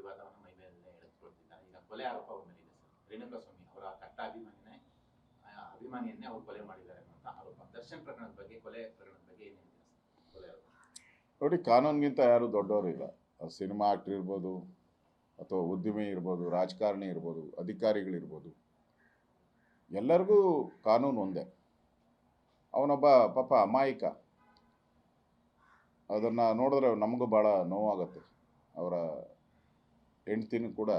ವಿವಾದವನ್ನು ಮೈ ಮೇಲೆ ಎಳೆದುಕೊಳ್ತಿದ್ದಾರೆ. ಈಗ ಕೊಲೆ ಆರೋಪ ಅವ್ರ ಮೇಲೆ ಇದೆ ಸರ್. ರೇಣುಕಾಸ್ವಾಮಿ ಅವರ ಕಟ್ಟ ಅಭಿಮಾನಿಯನ್ನೇ ಅವರು ಕೊಲೆ ಮಾಡಿದ್ದಾರೆ ಅಂತ ಆರೋಪ. ದರ್ಶನ್ ಪ್ರಕರಣದ ಬಗ್ಗೆ, ಕೊಲೆ ಪ್ರಕರಣದ ಬಗ್ಗೆ ಏನು ಹೇಳ್ತೀರಾ ಸರ್? ಕೊಲೆ ಆರೋಪ ನೋಡಿ, ಕಾನೂನಿಗಿಂತ ಯಾರು ದೊಡ್ಡವರು ಇಲ್ಲ. ಸಿನಿಮಾ ಆಕ್ಟರ್ ಇರ್ಬೋದು, ಅಥವಾ ಉದ್ಯಮಿ ಇರ್ಬೋದು, ರಾಜಕಾರಣಿ ಇರ್ಬೋದು, ಅಧಿಕಾರಿಗಳಿರ್ಬೋದು, ಎಲ್ಲರಿಗೂ ಕಾನೂನು ಒಂದೇ. ಅವನೊಬ್ಬ ಪಾಪ ಅಮಾಯಕ. ಅದನ್ನು ನೋಡಿದ್ರೆ ನಮಗೂ ಭಾಳ ನೋವಾಗುತ್ತೆ. ಅವರ ಹೆಂಡ್ತಿನೂ ಕೂಡ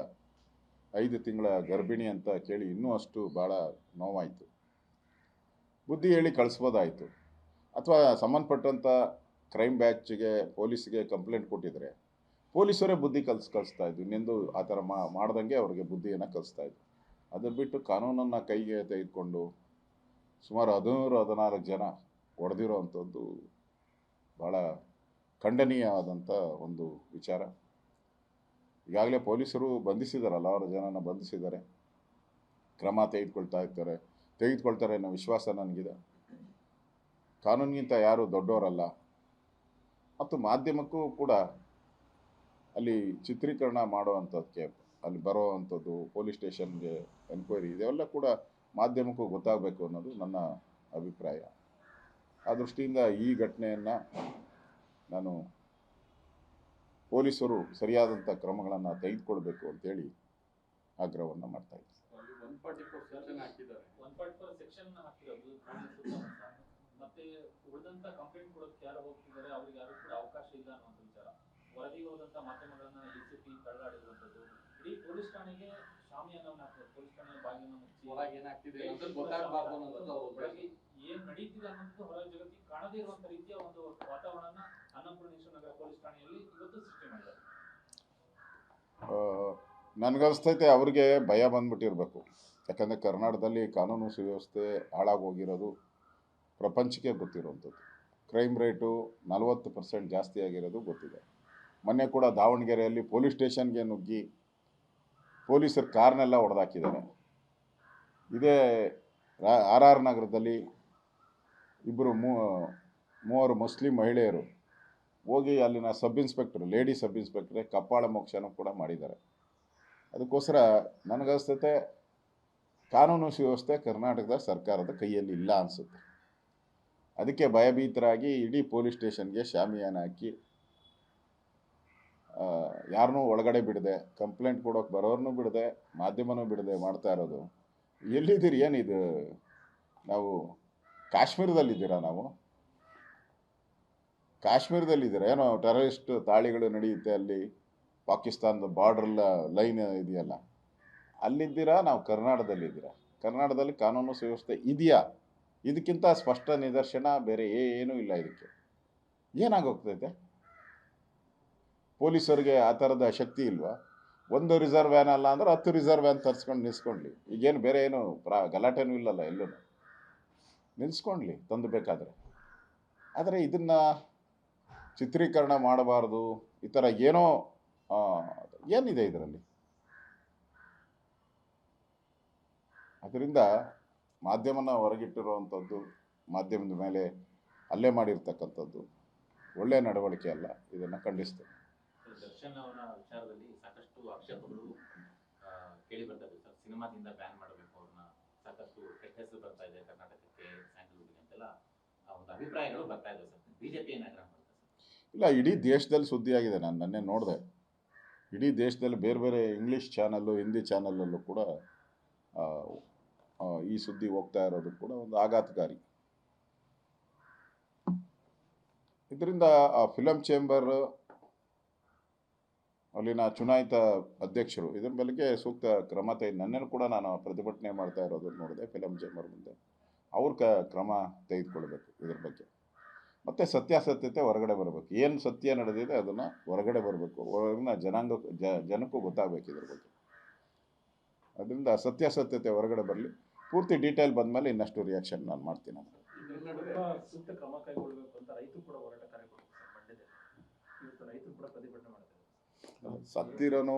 5 ತಿಂಗಳ ಗರ್ಭಿಣಿ ಅಂತ ಕೇಳಿ ಇನ್ನೂ ಅಷ್ಟು ಭಾಳ ನೋವಾಯಿತು. ಬುದ್ಧಿ ಹೇಳಿ ಕಳಿಸ್ಬೋದಾಯಿತು, ಅಥವಾ ಸಂಬಂಧಪಟ್ಟಂಥ ಕ್ರೈಮ್ ಬ್ಯಾಚ್ಗೆ, ಪೊಲೀಸ್ಗೆ ಕಂಪ್ಲೇಂಟ್ ಕೊಟ್ಟಿದ್ರೆ ಪೊಲೀಸರೇ ಬುದ್ಧಿ ಕಳಿಸ್ತಾ ಇದ್ವಿ. ಇನ್ನೆಂದು ಆ ಥರ ಮಾಡ್ದಂಗೆ ಅವ್ರಿಗೆ ಬುದ್ಧಿಯನ್ನು ಕಲಿಸ್ತಾಯಿದ್ವಿ. ಅದು ಬಿಟ್ಟು ಕಾನೂನನ್ನು ಕೈಗೆ ತೆಗೆದುಕೊಂಡು ಸುಮಾರು 14 ಜನ ಹೊಡೆದಿರೋ ಅಂಥದ್ದು ಭಾಳ ಖಂಡನೀಯವಾದಂಥ ಒಂದು ವಿಚಾರ. ಈಗಾಗಲೇ ಪೊಲೀಸರು ಬಂಧಿಸಿದಾರಲ್ಲ, 6 ಜನನ ಬಂಧಿಸಿದ್ದಾರೆ. ಕ್ರಮ ತೆಗೆದುಕೊಳ್ತಾರೆ ಅನ್ನೋ ವಿಶ್ವಾಸ ನನಗಿದೆ. ಕಾನೂನಿಗಿಂತ ಯಾರು ದೊಡ್ಡವರಲ್ಲ. ಮತ್ತು ಮಾಧ್ಯಮಕ್ಕೂ ಕೂಡ ಅಲ್ಲಿ ಚಿತ್ರೀಕರಣ ಮಾಡುವಂಥದ್ದಕ್ಕೆ, ಅಲ್ಲಿ ಬರೋವಂಥದ್ದು, ಪೊಲೀಸ್ ಸ್ಟೇಷನ್ಗೆ ಎನ್ಕ್ವೈರಿ, ಇದೆಲ್ಲ ಕೂಡ ಮಾಧ್ಯಮಕ್ಕೂ ಗೊತ್ತಾಗಬೇಕು ಅನ್ನೋದು ನನ್ನ ಅಭಿಪ್ರಾಯ. ಆ ದೃಷ್ಟಿಯಿಂದ ಈ ಘಟನೆಯನ್ನು ನಾನು ಪೊಲೀಸರು ಸರಿಯಾದಂಥ ಕ್ರಮಗಳನ್ನು ತೆಗೆದುಕೊಳ್ಬೇಕು ಅಂತೇಳಿ ಆಗ್ರಹವನ್ನು ಮಾಡ್ತಾಯಿದ್ದೀನಿ. 144 ಸೆಕ್ಷನ್ ಹಾಕಿರೋದು ಮತ್ತೆ ಉಳಿದಂತ ಕಂಪ್ಲೇಂಟ್ ಕೊಡೋಕೆ ಯಾರು ಹೋಗ್ತಿದ್ದಾರೆ ಅವ್ರಿಗೆ ಯಾರು ಕೂಡ ಅವಕಾಶ ಇಲ್ಲ ಅನ್ನೋ ವಿಚಾರ. ವರದಿಗೆ ಹೋದಂತ ಮಾಧ್ಯಮಗಳನ್ನ ಡಿಸಿಪಿ ತಳ್ಳಾಡಿರುವಂಥದ್ದು, ಇಡೀ ಪೊಲೀಸ್ ಠಾಣೆಗೆ ಶಾಮಿಯಾನವನ್ನು ಹಾಕಿದ್ರು. ಪೊಲೀಸ್ ಠಾಣೆಯ ಬಾಗಿಲನ್ನು ಮುಚ್ಚಿ ಒಳಗೆ ಏನಾಗ್ತಿದೆ ಅಂತ ಗೊತ್ತಾಗಬಾರ್ದು ಅನ್ನೋದು, ಒಳಗೆ ಏನು ನಡೀತಿದೆ ಅನ್ನೋದು ಹೊರ ಜಗತ್ತಿಗೆ ಕಾಣದೇ ಇರುವಂತ ರೀತಿಯ ಒಂದು ವಾತಾವರಣನ ಅನ್ನಪೂರ್ಣೇಶ್ವರ ನಗರ ಪೊಲೀಸ್ ಠಾಣೆಯಲ್ಲಿ ಇವತ್ತು ಸೃಷ್ಟಿ ಮಾಡಿದ್ದಾರೆ. ನನಗನ್ಸ್ತೈತೆ ಅವ್ರಿಗೆ ಭಯ ಬಂದ್ಬಿಟ್ಟಿರಬೇಕು. ಯಾಕಂದರೆ ಕರ್ನಾಟಕದಲ್ಲಿ ಕಾನೂನು ಸುವ್ಯವಸ್ಥೆ ಹಾಳಾಗೋಗಿರೋದು ಪ್ರಪಂಚಕ್ಕೆ ಗೊತ್ತಿರುವಂಥದ್ದು. ಕ್ರೈಮ್ ರೇಟು 40% ಜಾಸ್ತಿ ಆಗಿರೋದು ಗೊತ್ತಿದೆ. ಮೊನ್ನೆ ಕೂಡ ದಾವಣಗೆರೆಯಲ್ಲಿ ಪೊಲೀಸ್ ಸ್ಟೇಷನ್ಗೆ ನುಗ್ಗಿ ಪೊಲೀಸರ ಕಾರ್ನೆಲ್ಲ ಹೊಡೆದಾಕಿದ್ದಾರೆ. ಇದೇ RR ನಗರದಲ್ಲಿ ಮೂವರು ಮುಸ್ಲಿಂ ಮಹಿಳೆಯರು ಹೋಗಿ ಅಲ್ಲಿನ ಲೇಡಿ ಸಬ್ ಇನ್ಸ್ಪೆಕ್ಟ್ರೆ ಕಪಾಳ ಮೋಕ್ಷನೂ ಕೂಡ ಮಾಡಿದ್ದಾರೆ. ಅದಕ್ಕೋಸ್ಕರ ನನಗನ್ಸ್ತೈತೆ ಕಾನೂನು ಸುವ್ಯವಸ್ಥೆ ಕರ್ನಾಟಕದ ಸರ್ಕಾರದ ಕೈಯಲ್ಲಿ ಇಲ್ಲ ಅನಿಸುತ್ತೆ. ಅದಕ್ಕೆ ಭಯಭೀತರಾಗಿ ಇಡೀ ಪೊಲೀಸ್ ಸ್ಟೇಷನ್ಗೆ ಶಾಮಿಯಾನ ಹಾಕಿ ಯಾರನ್ನೂ ಒಳಗಡೆ ಬಿಡದೆ, ಕಂಪ್ಲೇಂಟ್ ಕೊಡೋಕೆ ಬರೋರನ್ನೂ ಬಿಡದೆ, ಮಾಧ್ಯಮನೂ ಬಿಡದೆ ಮಾಡ್ತಾ ಇರೋದು. ಎಲ್ಲಿದ್ದೀರಿ? ಏನಿದು? ನಾವು ಕಾಶ್ಮೀರದಲ್ಲಿದ್ದೀರಾ? ಕಾಶ್ಮೀರದಲ್ಲಿದ್ದೀರಾ? ಏನೋ ಟೆರರಿಸ್ಟ್ ದಾಳಿಗಳು ನಡೆಯುತ್ತೆ ಅಲ್ಲಿ, ಪಾಕಿಸ್ತಾನದ ಬಾರ್ಡ್ರಲ್ಲ ಲೈನ್ ಇದೆಯಲ್ಲ, ಅಲ್ಲಿದ್ದೀರಾ? ನಾವು ಕರ್ನಾಟಕದಲ್ಲಿದ್ದೀರಾ? ಕರ್ನಾಟಕದಲ್ಲಿ ಕಾನೂನು ಸುವ್ಯವಸ್ಥೆ ಇದೆಯಾ? ಇದಕ್ಕಿಂತ ಸ್ಪಷ್ಟ ನಿದರ್ಶನ ಬೇರೆ ಏನೂ ಇಲ್ಲ. ಇದಕ್ಕೆ ಏನಾಗೋಗ್ತೈತೆ? ಪೊಲೀಸರಿಗೆ ಆ ಥರದ ಶಕ್ತಿ ಇಲ್ವಾ? 1 ರಿಸರ್ವ್ ವ್ಯಾನ್ ಅಲ್ಲ ಅಂದ್ರೆ 10 ರಿಸರ್ವ್ ವ್ಯಾನ್ ತರಿಸ್ಕೊಂಡು ನಿಲ್ಸ್ಕೊಳ್ಳಿ. ಈಗೇನು ಬೇರೆ ಏನು ಗಲಾಟೆನೂ ಇಲ್ಲಲ್ಲ, ಎಲ್ಲೂ ನಿಲ್ಸ್ಕೊಳ್ಳಿ ತಂದು ಬೇಕಾದರೆ. ಆದರೆ ಇದನ್ನು ಚಿತ್ರೀಕರಣ ಮಾಡಬಾರ್ದು, ಈ ಥರ ಏನೋ ಏನಿದೆ ಇದರಲ್ಲಿ? ಅದರಿಂದ ಮಾಧ್ಯಮನ ಹೊರಗಿಟ್ಟಿರುವಂಥದ್ದು, ಮಾಧ್ಯಮದ ಮೇಲೆ ಹಲ್ಲೆ ಮಾಡಿರ್ತಕ್ಕಂಥದ್ದು ಒಳ್ಳೆಯ ನಡವಳಿಕೆ ಅಲ್ಲ. ಇದನ್ನು ಖಂಡಿಸ್ತೇನೆ. ದರ್ಶನ್ ಅವರ ವಿಚಾರದಲ್ಲಿ ಸಾಕಷ್ಟು ಆಕ್ಷೇಪಗಳು ಕೇಳಿ ಬರ್ತಾ ಇದೆ ಸರ್. ಸಿನಿಮಾದಿಂದ ಬ್ಯಾನ್ ಮಾಡಬೇಕು ಅವ್ರನ್ನ, ಸಾಕಷ್ಟು ಕೆಟ್ಟ ಹೆಸರು ಬರ್ತಾ ಇದೆ ಕರ್ನಾಟಕಕ್ಕೆ, ಸ್ಯಾಂಡಲ್ವುಡ್ಗೆ ಅಂತೆಲ್ಲ ಒಂದು ಅಭಿಪ್ರಾಯಗಳು ಬರ್ತಾ ಇದೆ ಸರ್. ಬಿಜೆಪಿ ಏನು ಆಗ್ರಹ ಮಾಡ್ತಾರೆ ಸರ್? ಇಲ್ಲ, ಇಡೀ ದೇಶದಲ್ಲಿ ಸುದ್ದಿಯಾಗಿದೆ. ನಾನು ನೆನ್ನೆ ನೋಡಿದೆ, ಇಡೀ ದೇಶದಲ್ಲಿ ಬೇರೆ ಬೇರೆ ಇಂಗ್ಲೀಷ್ ಚಾನಲ್ಲು, ಹಿಂದಿ ಚಾನಲಲ್ಲೂ ಕೂಡ ಈ ಸುದ್ದಿ ಹೋಗ್ತಾ ಇರೋದು ಕೂಡ ಒಂದು ಆಘಾತಕಾರಿ. ಇದರಿಂದ ಆ ಫಿಲಮ್ ಚೇಂಬರ್ ಅಲ್ಲಿನ ಚುನಾಯಿತ ಅಧ್ಯಕ್ಷರು ಇದರ ಬಗ್ಗೆ ಸೂಕ್ತ ಕ್ರಮ ನನ್ನೇನು ಕೂಡ ನಾನು ಪ್ರತಿಭಟನೆ ಮಾಡ್ತಾ ಇರೋದು ನೋಡಿದೆ. ಫಿಲಮ್ ಚೇಂಬರ್ ಮುಂದೆ ಅವ್ರ ಕ್ರಮ ತೆಗೆದುಕೊಳ್ಬೇಕು ಇದ್ರ ಬಗ್ಗೆ. ಮತ್ತು ಸತ್ಯಾಸತ್ಯತೆ ಹೊರಗಡೆ ಬರಬೇಕು. ಏನು ಸತ್ಯ ನಡೆದಿದೆ ಅದನ್ನು ಹೊರಗಡೆ ಬರಬೇಕು. ಹೊರಗಿನ ಜನಕ್ಕೂ ಗೊತ್ತಾಗಬೇಕು ಇದ್ರ ಬಗ್ಗೆ. ಅದರಿಂದ ಸತ್ಯಾಸತ್ಯತೆ ಹೊರಗಡೆ ಬರಲಿ. ಪೂರ್ತಿ ಡೀಟೇಲ್ ಬಂದಮೇಲೆ ಇನ್ನಷ್ಟು ರಿಯಾಕ್ಷನ್ ನಾನು ಮಾಡ್ತೀನಿ. ಸೂಕ್ತ ಕ್ರಮ ಕೈಗೊಳ್ಳಬೇಕು ಅಂತ ರೈತರು ಕೂಡ ಹೋರಾಟ ಕಾರ್ಯಕ್ರಮ ರೈತರು ಕೂಡ ಪ್ರತಿಭಟನೆ ಮಾಡ್ತಾರೆ. ಸತ್ತಿರೋನು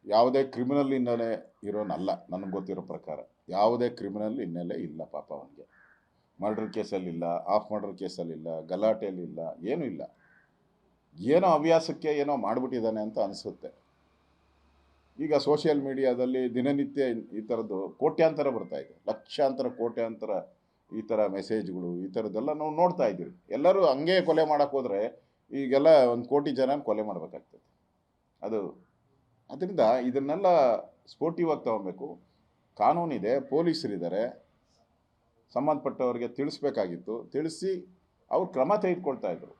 ಯಾವುದೇ ಕ್ರಿಮಿನಲ್ ಹಿನ್ನೆಲೆ ಇರೋನಲ್ಲ. ನನಗೆ ಗೊತ್ತಿರೋ ಪ್ರಕಾರ ಯಾವುದೇ ಕ್ರಿಮಿನಲ್ ಹಿನ್ನೆಲೆ ಇಲ್ಲ. ಪಾಪ ಅವನಿಗೆ ಮರ್ಡರ್ ಕೇಸಲ್ಲಿಲ್ಲ, ಆಫ್ ಮರ್ಡರ್ ಕೇಸಲ್ಲಿಲ್ಲ, ಗಲಾಟೆಯಲ್ಲಿಲ್ಲ, ಏನೂ ಇಲ್ಲ. ಏನೋ ಹವ್ಯಾಸಕ್ಕೆ ಏನೋ ಮಾಡಿಬಿಟ್ಟಿದ್ದಾನೆ ಅಂತ ಅನಿಸುತ್ತೆ. ಈಗ ಸೋಷಿಯಲ್ ಮೀಡಿಯಾದಲ್ಲಿ ದಿನನಿತ್ಯ ಈ ಥರದ್ದು ಕೋಟ್ಯಾಂತರ ಬರ್ತಾ ಇದೆ, ಲಕ್ಷಾಂತರ ಕೋಟ್ಯಾಂತರ ಈ ಥರ ಮೆಸೇಜ್ಗಳು ಈ ಥರದ್ದೆಲ್ಲ ನಾವು ನೋಡ್ತಾ ಇದ್ದೀವಿ. ಎಲ್ಲರೂ ಹಂಗೆ ಕೊಲೆ ಮಾಡೋಕ್ಕೆ ಹೋದರೆ ಈಗೆಲ್ಲ 1 ಕೋಟಿ ಜನ ಕೊಲೆ ಮಾಡಬೇಕಾಗ್ತದೆ. ಅದರಿಂದ ಇದನ್ನೆಲ್ಲ ಸ್ಪೋರ್ಟಿವಾಗಿ ತಗೊಬೇಕು. ಕಾನೂನಿದೆ, ಪೊಲೀಸರಿದ್ದಾರೆ, ಸಂಬಂಧಪಟ್ಟವರಿಗೆ ತಿಳಿಸ್ಬೇಕಾಗಿತ್ತು, ತಿಳಿಸಿ ಅವ್ರು ಕ್ರಮ ತೆಗೆದುಕೊಳ್ತಾ ಇದ್ರು.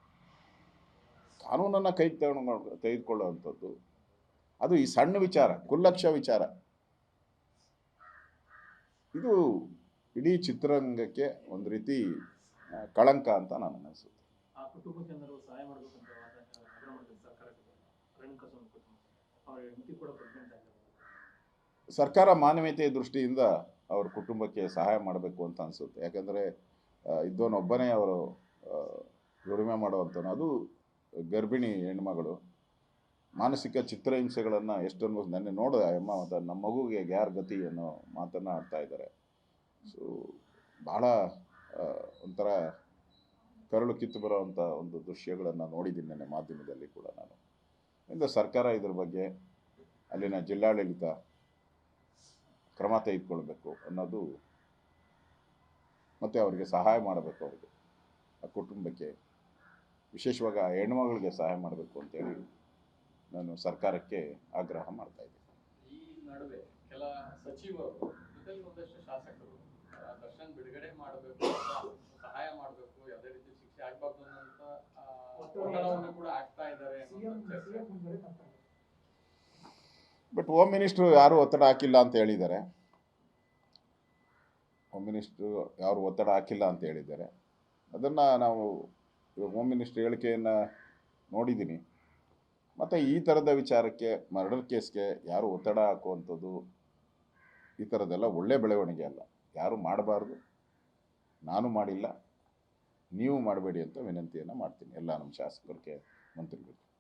ಕಾನೂನನ್ನು ಕೈಗೆ ತೆಗೆದುಕೊಳ್ಳುವಂಥದ್ದು ಅದು ಈ ಸಣ್ಣ ವಿಚಾರ, ಕುಲ್ಲಕ್ಷ ವಿಚಾರ. ಇದು ಇಡೀ ಚಿತ್ರರಂಗಕ್ಕೆ ಒಂದು ರೀತಿ ಕಳಂಕ ಅಂತ ನನಗೆ ಅನಿಸುತ್ತೆ. ಆ ಕುಟುಂಬಕ್ಕೆ ಏನಾದ್ರು ಸಹಾಯ ಮಾಡಬೇಕಂತ ಆಗ್ರಹ ಮಾಡಿದ್ರೆ ಸರ್ಕಾರಕ್ಕೆ ಅರವಿಂದ್ ಕಾಸ್ವಾಮಿ ಕುಟುಂಬ ಅವರಿಗೆ ಮಿತಿ ಕೂಡ ಪ್ರೆಗ್ನೆಂಟ್ ಆಗಿದ್ದಾರೆ. ಸರ್ಕಾರ ಮಾನವೀಯತೆಯ ದೃಷ್ಟಿಯಿಂದ ಅವ್ರ ಕುಟುಂಬಕ್ಕೆ ಸಹಾಯ ಮಾಡಬೇಕು ಅಂತ ಅನಿಸುತ್ತೆ. ಯಾಕಂದರೆ ಇದ್ದವನೊಬ್ಬನೇ ಅವರು ದುಡಿಮೆ ಮಾಡುವಂಥವನು, ಅದು ಗರ್ಭಿಣಿ ಹೆಣ್ಮಗಳು, ಮಾನಸಿಕ ಚಿತ್ರಹಿಂಸೆಗಳನ್ನು ಎಷ್ಟೊಂದು ನೆನ್ನೆ ನೋಡಿದೆ ಅಮ್ಮ ಮತ್ತು ನಮ್ಮ ಮಗುಗೆ ಯಾರ ಗತಿ ಅನ್ನೋ ಮಾತನ್ನು ಆಡ್ತಾ ಇದ್ದಾರೆ. ಸೊ ಭಾಳ ಒಂಥರ ಕರಳು ಕಿತ್ತು ಬರೋವಂಥ ಒಂದು ದೃಶ್ಯಗಳನ್ನು ನೋಡಿದ್ದೀನಿ ನೆನ್ನೆ ಮಾಧ್ಯಮದಲ್ಲಿ ಕೂಡ ನಾನು. ಇಂದ ಸರ್ಕಾರ ಇದ್ರ ಬಗ್ಗೆ, ಅಲ್ಲಿನ ಜಿಲ್ಲಾಡಳಿತ ಕ್ರಮ ತೆಗೆದುಕೊಳ್ಬೇಕು ಅನ್ನೋದು, ಮತ್ತು ಅವರಿಗೆ ಸಹಾಯ ಮಾಡಬೇಕು, ಅವರಿಗೆ ಆ ಕುಟುಂಬಕ್ಕೆ ವಿಶೇಷವಾಗಿ ಆ ಹೆಣ್ಮಗಳಿಗೆ ಸಹಾಯ ಮಾಡಬೇಕು ಅಂತೇಳಿ ನಾನು ಸರ್ಕಾರಕ್ಕೆ ಆಗ್ರಹ ಮಾಡ್ತಾ ಇದ್ದೀನಿ. ಈ ನಡುವೆ ಕೆಲ ಸಚಿವರು ಜೊತೆಲಿ ಒಂದಷ್ಟು ಶಾಸಕರು ದರ್ಶನ್ ಬಿಡುಗಡೆ ಮಾಡಬೇಕು ಅಂತ ಸಹಾಯ ಮಾಡಬೇಕು, ಯಾವುದೇ ರೀತಿ ಶಿಕ್ಷೆ ಆಗ್ಬಾರ್ದು ಅನ್ನೋಂಥ ಒತ್ತಡವನ್ನು ಕೂಡ ಆಗ್ತಾ ಇದ್ದಾರೆ. ಬಟ್ ಹೋಮ್ ಮಿನಿಸ್ಟ್ರು ಯಾರು ಒತ್ತಡ ಹಾಕಿಲ್ಲ ಅಂತ ಹೇಳಿದ್ದಾರೆ. ಹೋಮ್ ಮಿನಿಸ್ಟ್ರು ಯಾರು ಒತ್ತಡ ಹಾಕಿಲ್ಲ ಅಂತ ಹೇಳಿದ್ದಾರೆ. ಅದನ್ನು ನಾವು ಹೋಮ್ ಮಿನಿಸ್ಟ್ರ್ ಹೇಳಿಕೆಯನ್ನು ನೋಡಿದ್ದೀನಿ. ಮತ್ತು ಈ ಥರದ ವಿಚಾರಕ್ಕೆ, ಮರ್ಡರ್ ಕೇಸ್ಗೆ ಯಾರು ಒತ್ತಡ ಹಾಕುವಂಥದ್ದು ಈ ಥರದ್ದೆಲ್ಲ ಒಳ್ಳೆ ಬೆಳವಣಿಗೆ ಅಲ್ಲ. ಯಾರು ಮಾಡಬಾರ್ದು, ನಾನು ಮಾಡಿಲ್ಲ, ನೀವು ಮಾಡಬೇಡಿ ಅಂತ ವಿನಂತಿಯನ್ನು ಮಾಡ್ತೀನಿ ಎಲ್ಲ ನಮ್ಮ ಶಾಸಕರಿಗೆ, ಮಂತ್ರಿಗಳಿಗೆ.